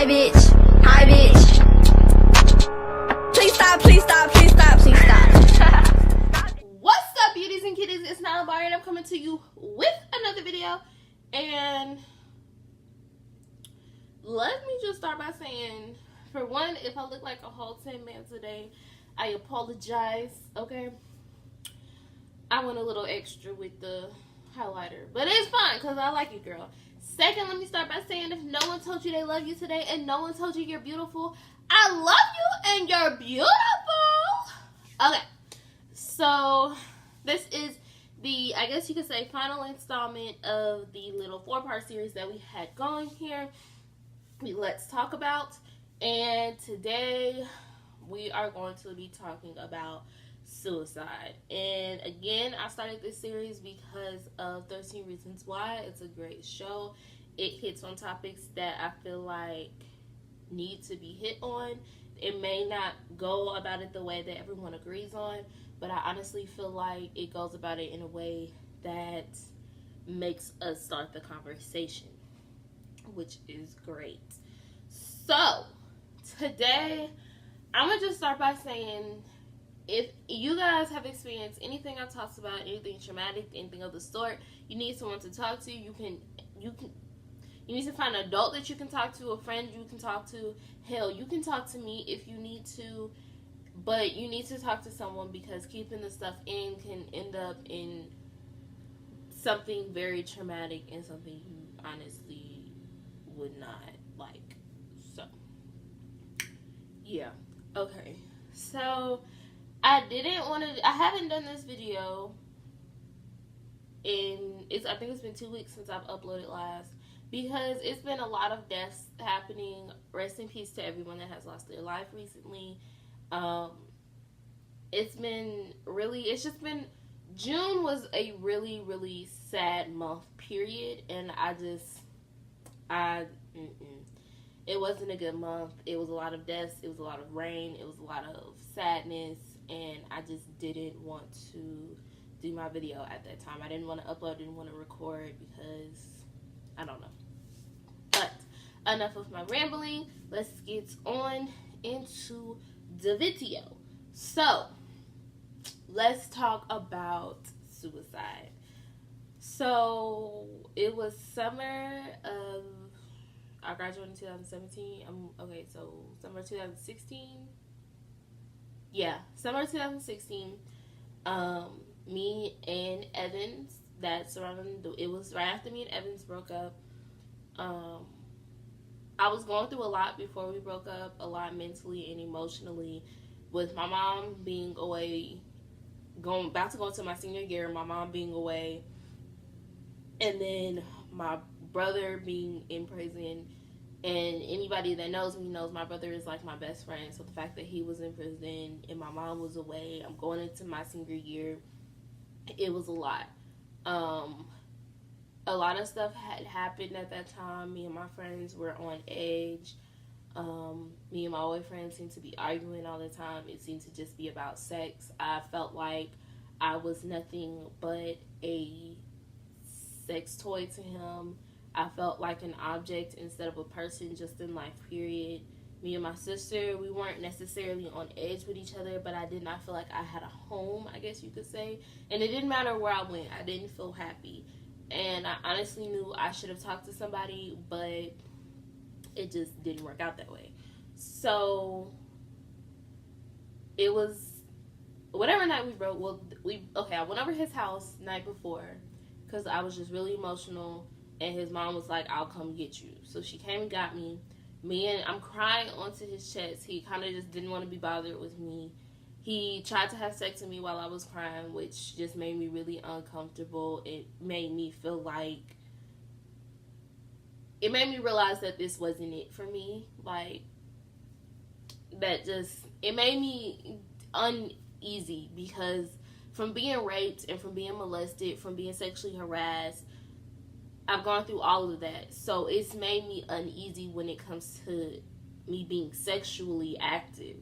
Hi bitch, hi bitch. Please stop, please stop, please stop, please stop. What's up, beauties and kitties? It's Nyla Bar, and I'm coming to you with another video. And let me just start by saying, for one, if I look like a whole 10 man today, I apologize, okay? I went a little extra with the highlighter, but it's fine because I like you, girl. Second, let me start by saying, if no one told you they love you today and no one told you you're beautiful, I love you and you're beautiful. Okay, so this is the, I guess you could say, final installment of the little 4-part series that we had going here. Let's talk about, and today we are going to be talking about suicide. And again, I started this series because of 13 Reasons Why. It's a great show. It hits on topics that I feel like need to be hit on. It may not go about it the way that everyone agrees on, but I honestly feel like it goes about it in a way that makes us start the conversation, which is great. So today I'm gonna just start by saying, if you guys have experienced anything I've talked about, anything traumatic, anything of the sort, you need someone to talk to. You need to find an adult that you can talk to, a friend you can talk to. Hell, you can talk to me if you need to, but you need to talk to someone, because keeping the stuff in can end up in something very traumatic and something you honestly would not like. So, yeah. Okay. So, I haven't done this video I think it's been 2 weeks since I've uploaded last, because it's been a lot of deaths happening. Rest in peace to everyone that has lost their life recently. June was a really, really sad month, period, and it wasn't a good month. It was a lot of deaths, it was a lot of rain, it was a lot of sadness, and I just didn't want to do my video at that time. I didn't want to upload, didn't want to record, because I don't know. But enough of my rambling. Let's get on into the video. So let's talk about suicide. So it was summer of, I graduated in 2017. So summer 2016. Yeah, summer 2016. Me and Evans, it was right after me and Evans broke up. I was going through a lot before we broke up, a lot mentally and emotionally, with my mom being away, about to go into my senior year, my mom being away, and then my brother being in prison. And anybody that knows me knows my brother is like my best friend. So the fact that he was in prison and my mom was away, I'm going into my senior year, it was a lot. A lot of stuff had happened at that time. Me and my friends were on edge. Me and my boyfriend seemed to be arguing all the time. It seemed to just be about sex. I felt like I was nothing but a sex toy to him. I felt like an object instead of a person, just in life, period. Me and my sister, we weren't necessarily on edge with each other, but I did not feel like I had a home, I guess you could say. And it didn't matter where I went. I didn't feel happy. And I honestly knew I should have talked to somebody, but it just didn't work out that way. So it was whatever night we broke. I went over his house night before because I was just really emotional. And his mom was like, I'll come get you. So she came and got me. I'm crying onto his chest. He kind of just didn't want to be bothered with me. He tried to have sex with me while I was crying, which just made me really uncomfortable. It made me realize that this wasn't it for me. It made me uneasy, because from being raped and from being molested, from being sexually harassed, I've gone through all of that. So it's made me uneasy when it comes to me being sexually active.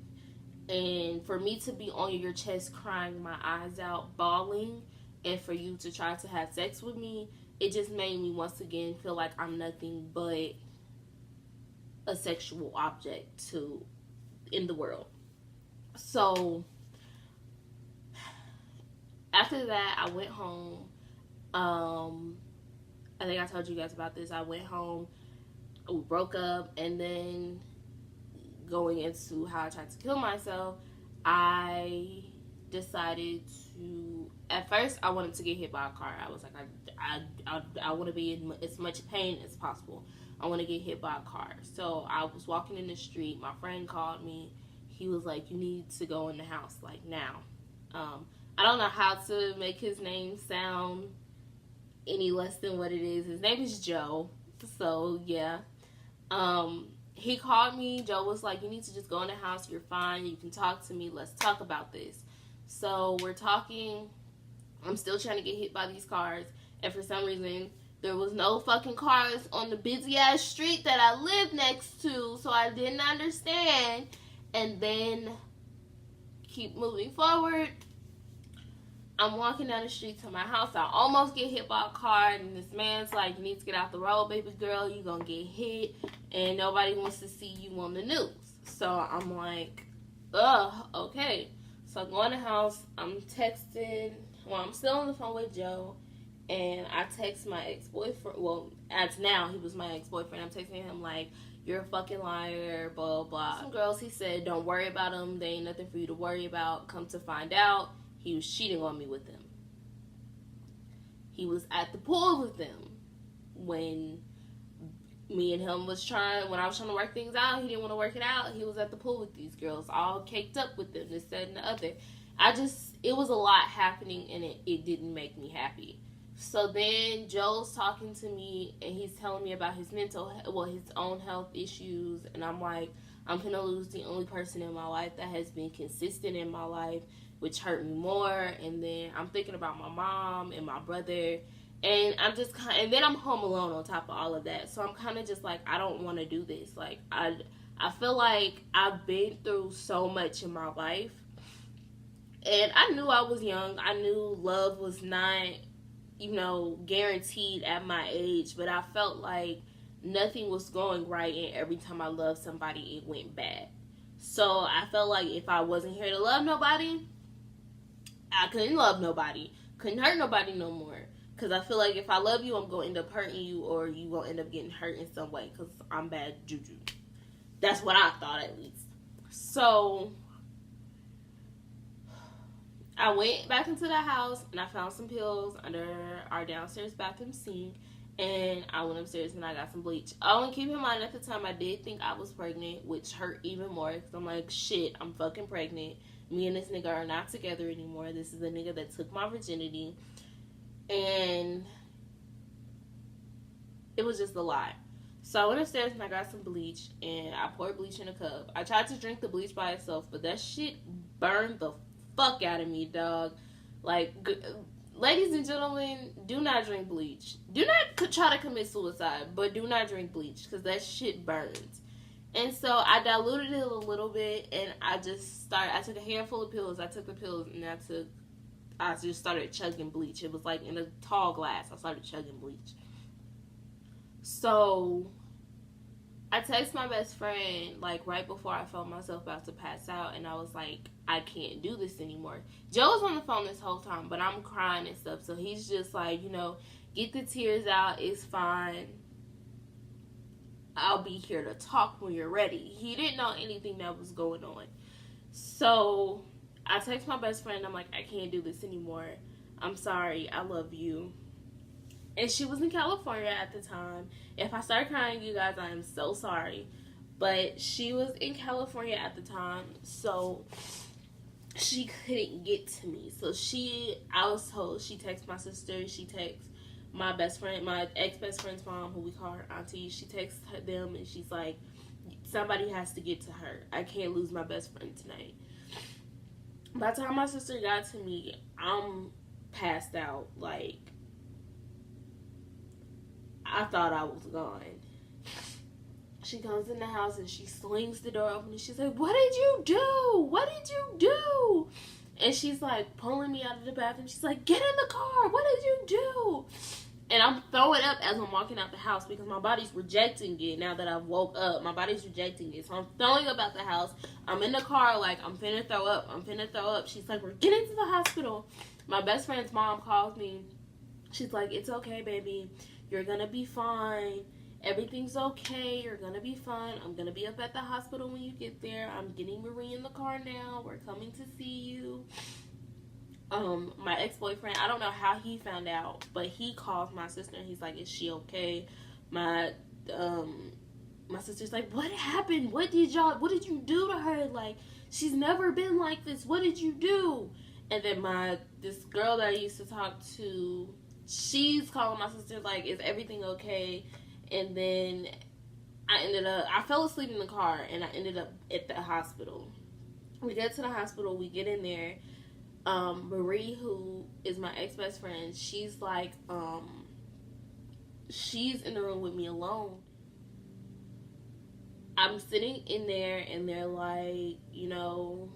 And for me to be on your chest crying my eyes out, bawling, and for you to try to have sex with me, it just made me once again feel like I'm nothing but a sexual object to in the world. So after that, I went home. I think I told you guys about this. I went home, we broke up, and then going into how I tried to kill myself, I decided to. At first, I wanted to get hit by a car. I was like, I want to be in as much pain as possible. I want to get hit by a car. So I was walking in the street. My friend called me. He was like, you need to go in the house, like, now. I don't know how to make his name sound any less than what it is. His name is Joe. So, yeah. He called me. Joe was like, you need to just go in the house. You're fine. You can talk to me. Let's talk about this. So, we're talking. I'm still trying to get hit by these cars. And for some reason, there was no fucking cars on the busy-ass street that I live next to. So, I didn't understand. And then, keep moving forward. I'm walking down the street to my house. I almost get hit by a car. And this man's like, you need to get out the road, baby girl. You're going to get hit. And nobody wants to see you on the news. So I'm like, ugh, okay. So I go in the house. I'm texting. Well, I'm still on the phone with Joe. And I text my ex-boyfriend. Well, as now, he was my ex-boyfriend. I'm texting him like, you're a fucking liar, blah, blah. Some girls, he said, don't worry about them. They ain't nothing for you to worry about. Come to find out, he was cheating on me with them. He was at the pool with them when me and him was when I was trying to work things out. He didn't want to work it out. He was at the pool with these girls, all caked up with them, this, that, and the other. It was a lot happening, and it didn't make me happy. So then Joe's talking to me, and he's telling me about his his own health issues, and I'm like, I'm gonna lose the only person in my life that has been consistent in my life, which hurt me more. And then I'm thinking about my mom and my brother, and and then I'm home alone on top of all of that. So I'm kind of just like, I don't want to do this. Like, I feel like I've been through so much in my life, and I knew I was young. I knew love was not, guaranteed at my age, but I felt like nothing was going right, and every time I loved somebody, it went bad. So I felt like if I wasn't here to love nobody, I couldn't love nobody, couldn't hurt nobody no more. Because I feel like if I love you, I'm going to end up hurting you, or you going to end up getting hurt in some way, because I'm bad juju. That's what I thought, at least. So I went back into the house, and I found some pills under our downstairs bathroom sink, and I went upstairs and I got some bleach. Oh, and keep in mind, at the time, I did think I was pregnant, which hurt even more, because I'm like, shit, I'm fucking pregnant. Me and this nigga are not together anymore. This is the nigga that took my virginity, and it was just a lot. So I went upstairs and I got some bleach, and I poured bleach in a cup. I tried to drink the bleach by itself, but that shit burned the fuck out of me, dog. Like, ladies and gentlemen, do not drink bleach. Do not try to commit suicide, but do not drink bleach, because that shit burns. And so I diluted it a little bit, and I took a handful of pills. I took the pills, and I just started chugging bleach. It was like in a tall glass. I started chugging bleach. So I texted my best friend, like, right before I felt myself about to pass out, and I was like, I can't do this anymore. Joe was on the phone this whole time, but I'm crying and stuff, so he's just like, get the tears out, it's fine. I'll be here to talk when you're ready. He didn't know anything that was going on. So I text my best friend, I'm like, I can't do this anymore. I'm sorry, I love you. And she was in California at the time. If I start crying, you guys, I am so sorry. But she was in California at the time, so she couldn't get to me. So I was told, she texted my sister, she texted my best friend, my ex-best friend's mom, who we call her auntie. She texts them, and she's like, somebody has to get to her. I can't lose my best friend tonight. By the time my sister got to me, I'm passed out. Like, I thought I was gone. She comes in the house, and she slings the door open, and she's like, what did you do? What did you do? And she's like pulling me out of the bathroom. She's like, get in the car. What did you do? And I'm throwing up as I'm walking out the house because my body's rejecting it now that I've woke up. My body's rejecting it. So I'm throwing up out the house. I'm in the car like, I'm finna throw up. I'm finna throw up. She's like, we're getting to the hospital. My best friend's mom calls me. She's like, it's okay, baby. You're gonna be fine. Everything's okay. You're gonna be fine. I'm gonna be up at the hospital when you get there. I'm getting Marie in the car now. We're coming to see you. My ex-boyfriend, I don't know how he found out, but he calls my sister and he's like, is she okay? My sister's like, what happened? What did you do to her? Like, she's never been like this. What did you do? And then this girl that I used to talk to, she's calling my sister like, is everything okay? And then I fell asleep in the car and I ended up at the hospital. We get to the hospital, we get in there. Marie, who is my ex-best friend, she's like, she's in the room with me alone. I'm sitting in there and they're like, you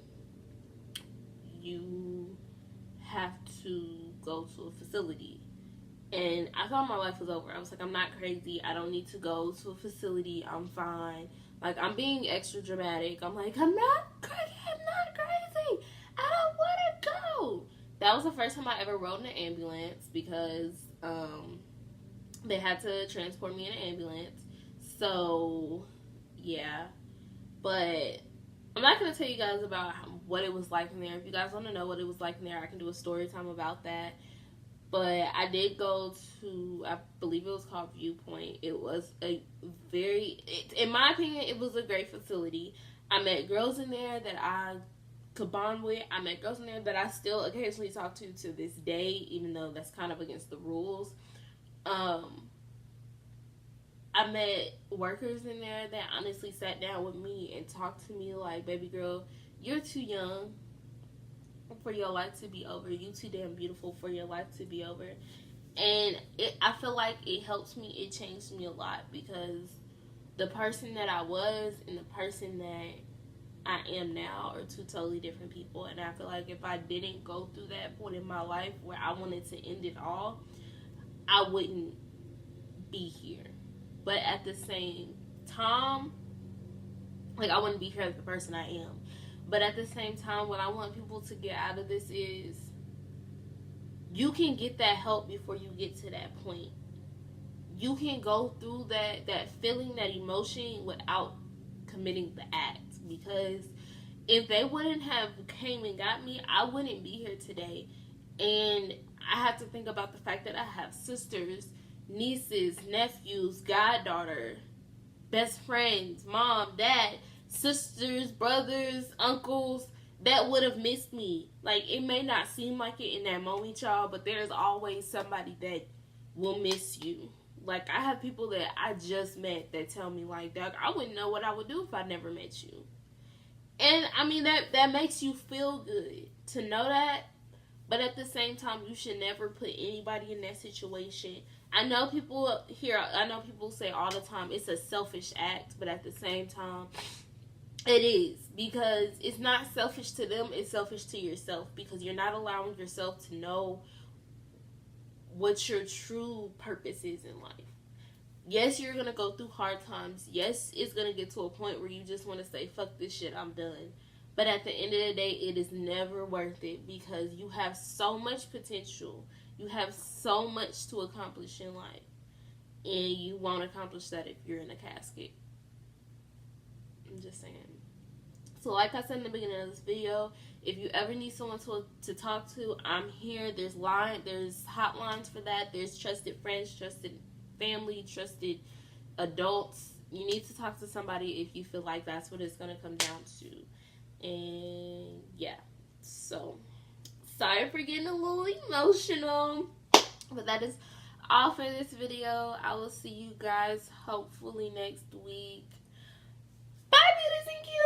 have to go to a facility. And I thought my life was over. I was like, I'm not crazy. I don't need to go to a facility. I'm fine. Like, I'm being extra dramatic. I'm like, I'm not crazy. I don't want to go. That was the first time I ever rode in an ambulance because they had to transport me in an ambulance. So, yeah. But I'm not going to tell you guys about what it was like in there. If you guys want to know what it was like in there, I can do a story time about that. But I did go to, I believe it was called Viewpoint. It was in my opinion, it was a great facility. I met girls in there that I could bond with. I met girls in there that I still occasionally talk to this day, even though that's kind of against the rules. I met workers in there that honestly sat down with me and talked to me like, baby girl, you're too young for your life to be over. You too damn beautiful for your life to be over. And I feel like it helped me. It changed me a lot because the person that I was and the person that I am now are two totally different people. And I feel like if I didn't go through that point in my life where I wanted to end it all, I wouldn't be here. But at the same time, like, I wouldn't be here as the person I am. But at the same time, what I want people to get out of this is you can get that help before you get to that point. You can go through that feeling, that emotion without committing the act. Because if they wouldn't have came and got me, I wouldn't be here today. And I have to think about the fact that I have sisters, nieces, nephews, goddaughter, best friends, mom, dad, sisters, brothers, uncles that would have missed me. Like, it may not seem like it in that moment, y'all, but there's always somebody that will miss you. Like, I have people that I just met that tell me, like, Doug, I wouldn't know what I would do if I never met you. And, I mean, that makes you feel good to know that. But at the same time, you should never put anybody in that situation. I know people say all the time, it's a selfish act. But at the same time, it is. Because it's not selfish to them, it's selfish to yourself. Because you're not allowing yourself to know what your true purpose is in life. Yes, you're going to go through hard times. Yes, it's going to get to a point where you just want to say, fuck this shit, I'm done. But at the end of the day, it is never worth it because you have so much potential. You have so much to accomplish in life. And you won't accomplish that if you're in a casket. I'm just saying. So like I said in the beginning of this video, if you ever need someone to talk to, I'm here. There's hotlines for that. There's trusted friends, trusted family, trusted adults. You need to talk to somebody if you feel like that's what it's going to come down to. And yeah, so sorry for getting a little emotional, but that is all for this video. I will see you guys hopefully next week. Bye, beauties and cuties.